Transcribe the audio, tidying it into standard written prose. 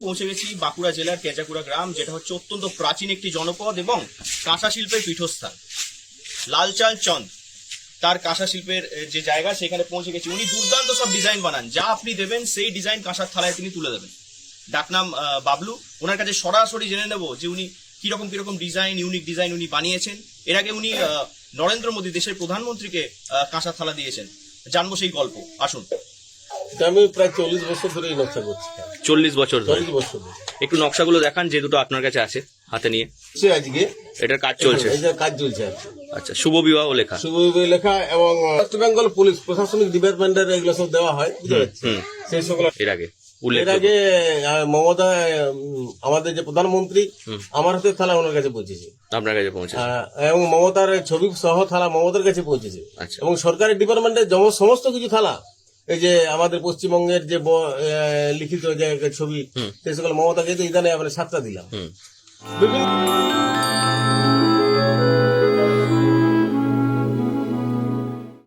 পৌঁছে গেছি বাঁকুড়া জেলার কেজাকুড়া গ্রাম, যেটা হচ্ছে অত্যন্ত প্রাচীন একটি জনপদ এবং কাঁসা শিল্পের পীঠস্থান। লালচাঁদ চন্দ তার কাঁসা শিল্পের যে জায়গা, সেখানে পৌঁছে গেছি। উনি দুর্দান্ত সব ডিজাইন বানান, যা আপনি দেবেন সেই ডিজাইন কাঁসার থালায় তিনি তুলে দেবেন। ডাকনাম বাবলু। ওনার কাছে সরাসরি জেনে নেব যে উনি কিরকম ডিজাইন, ইউনিক ডিজাইন উনি বানিয়েছেন। এর আগে উনি নরেন্দ্র মোদী দেশের প্রধানমন্ত্রীকে কাঁসার থালা দিয়েছেন। জানবো সেই গল্প, আসুন। আমি প্রায় 40 বছর ধরে এই নকশা করছি। 40 বছর ধরে। 40 বছর ধরে। একটু নকশাগুলো দেখান, যে দুটো আপনার কাছে আছে হাতে নিয়ে। আজকে এটার কাজ চলছে। এটা কাজ চলছে আর কি। আচ্ছা, শুভ বিবাহ লেখা। শুভ লেখা এবং ওয়েস্ট বেঙ্গল পুলিশ প্রশাসনিক ডিপার্টমেন্টের এগুলো সব দেওয়া হয়, বুঝতে পারছি। সেই সকল এর আগে এর আগে মমতা আমাদের যে প্রধানমন্ত্রী, আমার হাতে থালা ওনার কাছে পৌঁছেছে, আপনার কাছে পৌঁছে। এবং মমতার ছবি সহ থালা মমতার কাছে পৌঁছেছে। আচ্ছা। এবং সরকারি ডিপার্টমেন্টের সমস্ত কিছু থালা, এই যে আমাদের পশ্চিমবঙ্গের যে লিখিত যে ছবি, সেই সকল মমতাকে তো ইদানে আমরা 7টা দিলাম। বিভিন্ন